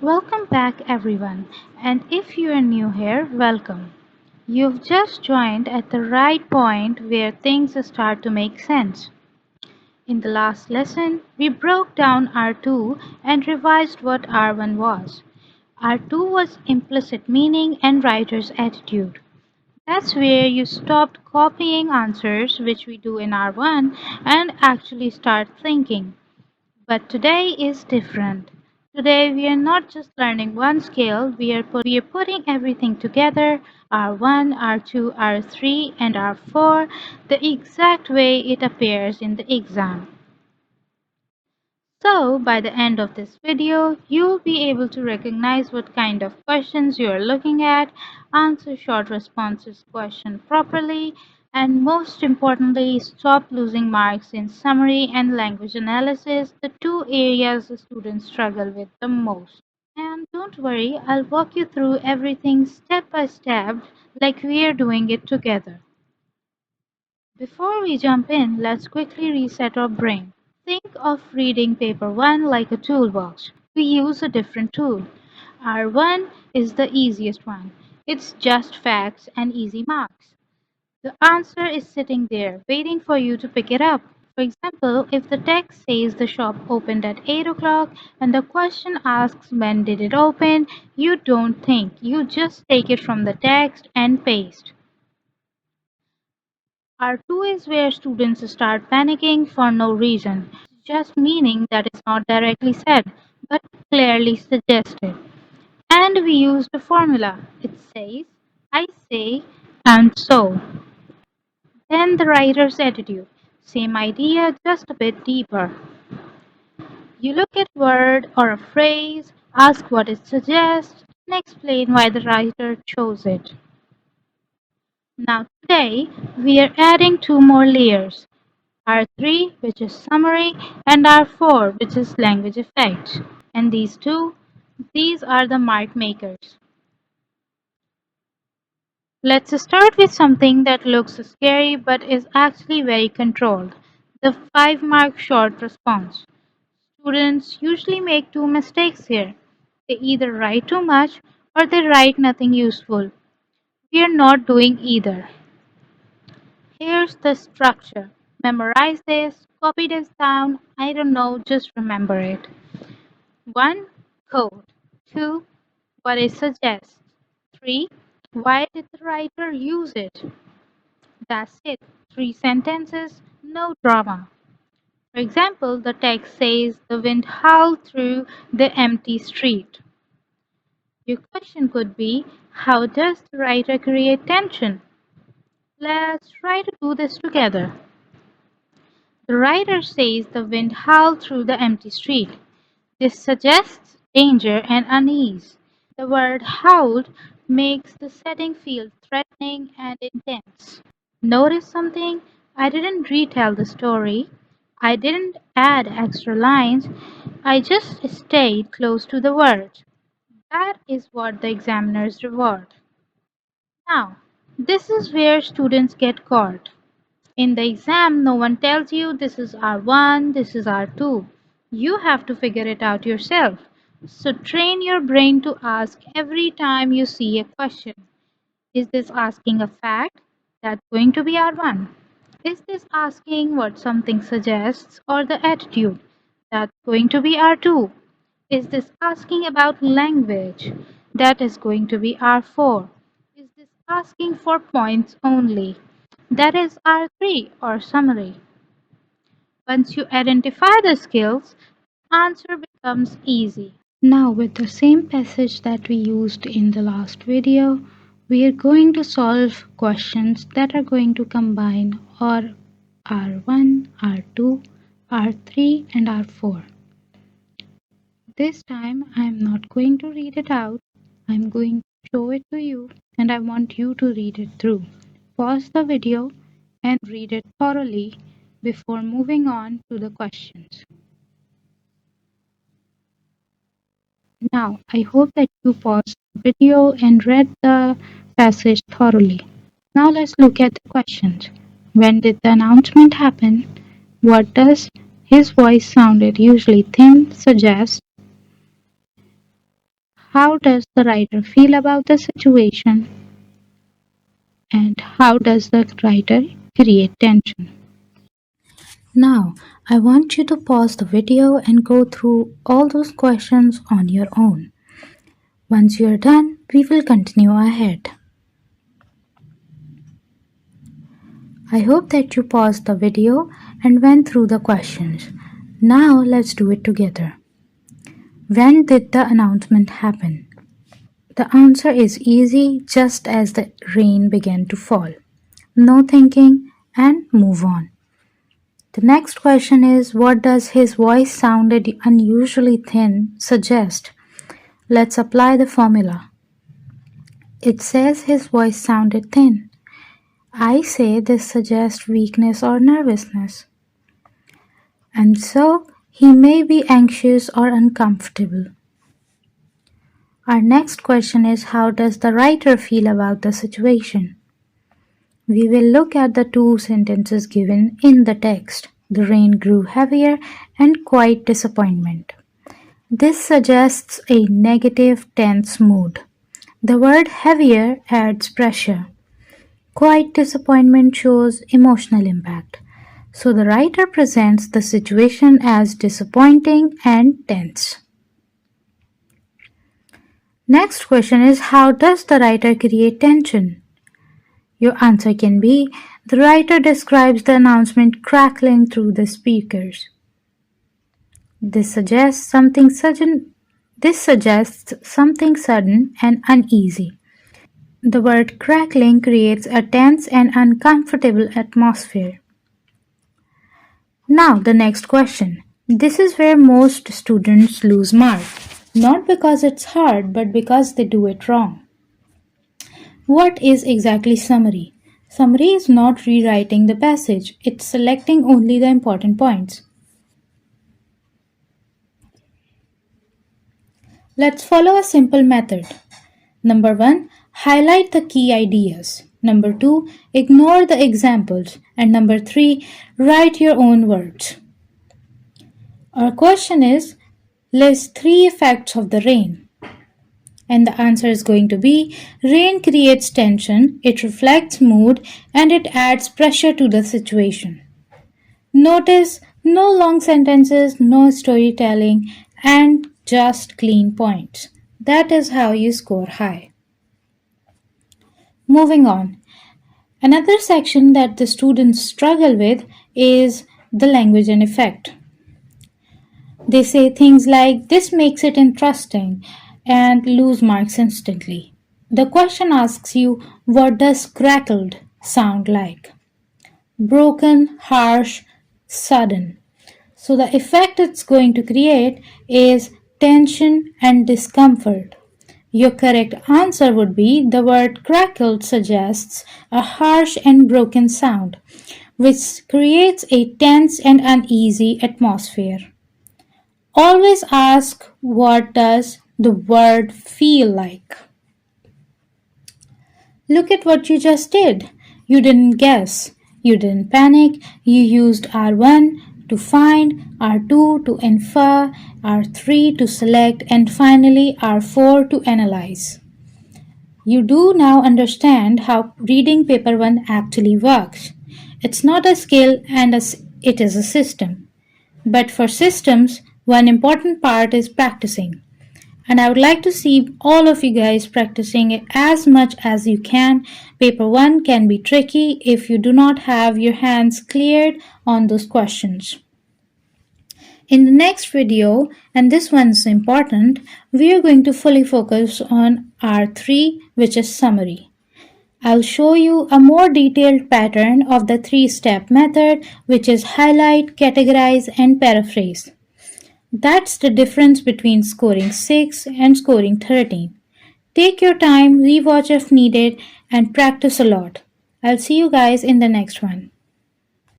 Welcome back, everyone. And if you are new here, welcome. You've just joined at the right point where things start to make sense. In the last lesson, we broke down R2 and revised what R1 was. R2 was implicit meaning and writer's attitude. That's where you stopped copying answers, which we do in R1, and actually start thinking. But today is different. Today we are not just learning one skill, we are putting everything together R1, R2, R3, and R4 the exact way it appears in the exam. So, by the end of this video, you'll be able to recognize what kind of questions you are looking at, answer short responses question properly, and most importantly, stop losing marks in summary and language analysis, the two areas the students struggle with the most. And don't worry, I'll walk you through everything step by step like we are doing it together. Before we jump in, let's quickly reset our brain. Think of reading paper 1 like a toolbox. We use a different tool. R1 is the easiest one. It's just facts and easy marks. The answer is sitting there, waiting for you to pick it up. For example, if the text says the shop opened at 8 o'clock and the question asks when did it open, you don't think. You just take it from the text and paste. R2 is where students start panicking for no reason, just meaning that is not directly said, but clearly suggested. And we use the formula. It says, I say, and so. Then the writer's attitude. Same idea, just a bit deeper. You look at a word or a phrase, ask what it suggests, and explain why the writer chose it. Now today, we are adding two more layers. R3, which is summary, and R4, which is language effects. And these are the mark makers. Let's start with something that looks scary but is actually very controlled. The 5-mark short response. Students usually make two mistakes here. They either write too much or they write nothing useful. We are not doing either. Here's the structure. Memorize this, copy this down, I don't know, just remember it. 1. Code. 2. What it suggests. 3. Why did the writer use it? That's it. 3 sentences, no drama. For example, the text says the wind howled through the empty street. Your question could be, how does the writer create tension? Let's try to do this together. The writer says the wind howled through the empty street. This suggests danger and unease. The word howled makes the setting feel threatening and intense. Notice something? I didn't retell the story. I didn't add extra lines. I just stayed close to the word. That is what the examiners reward. Now, this is where students get caught. In the exam, no one tells you this is R1, this is R2. You have to figure it out yourself. So train your brain to ask every time you see a question. Is this asking a fact? That's going to be R1. Is this asking what something suggests or the attitude? That's going to be R2. Is this asking about language? That is going to be R4. Is this asking for points only? That is R3 or summary. Once you identify the skills, answer becomes easy. Now with the same passage that we used in the last video, we are going to solve questions that are going to combine or R1, R2, R3 and R4. This time I am not going to read it out. I am going to show it to you and I want you to read it through. Pause the video and read it thoroughly before moving on to the questions. Now, I hope that you paused the video and read the passage thoroughly. Now let's look at the questions. When did the announcement happen? What does his voice sounded usually thin suggest? How does the writer feel about the situation? And how does the writer create tension? Now, I want you to pause the video and go through all those questions on your own. Once you're done, we will continue ahead. I hope that you paused the video and went through the questions. Now let's do it together. When did the announcement happen? The answer is easy, just as the rain began to fall. No thinking and move on. The next question is, what does his voice sounded unusually thin suggest? Let's apply the formula. It says his voice sounded thin. I say this suggests weakness or nervousness. And so he may be anxious or uncomfortable. Our next question is, how does the writer feel about the situation? We will look at the two sentences given in the text. The rain grew heavier and quiet disappointment. This suggests a negative, tense mood. The word heavier adds pressure. Quiet disappointment shows emotional impact. So the writer presents the situation as disappointing and tense. Next question is, how does the writer create tension? Your answer can be, the writer describes the announcement crackling through the speakers. This suggests something sudden and uneasy. The word crackling creates a tense and uncomfortable atmosphere. Now the next question. This is where most students lose marks. Not because it's hard, but because they do it wrong. What is exactly summary? Summary is not rewriting the passage, it's selecting only the important points. Let's follow a simple method. Number 1, highlight the key ideas. Number 2, ignore the examples. And number 3, write your own words. Our question is, list 3 effects of the rain. And the answer is going to be, rain creates tension, it reflects mood, and it adds pressure to the situation. Notice no long sentences, no storytelling, and just clean points. That is how you score high. Moving on. Another section that the students struggle with is the language and effect. They say things like, this makes it interesting, and lose marks instantly. The question asks you, what does crackled sound like? Broken, harsh, sudden. So the effect it's going to create is tension and discomfort. Your correct answer would be, the word crackled suggests a harsh and broken sound, which creates a tense and uneasy atmosphere. Always ask, what does the word feel like? Look at what you just did. You didn't guess. You didn't panic. You used R1 to find, R2 to infer, R3 to select, and finally R4 to analyze. You do now understand how reading paper 1 actually works. It's not a skill and it is a system. But for systems, one important part is practicing. And I would like to see all of you guys practicing it as much as you can. Paper 1 can be tricky if you do not have your hands cleared on those questions. In the next video, and this one's important, we are going to fully focus on R3, which is summary. I'll show you a more detailed pattern of the 3-step method, which is highlight, categorize, and paraphrase. That's the difference between scoring 6 and scoring 13. Take your time, rewatch if needed, and practice a lot. I'll see you guys in the next one.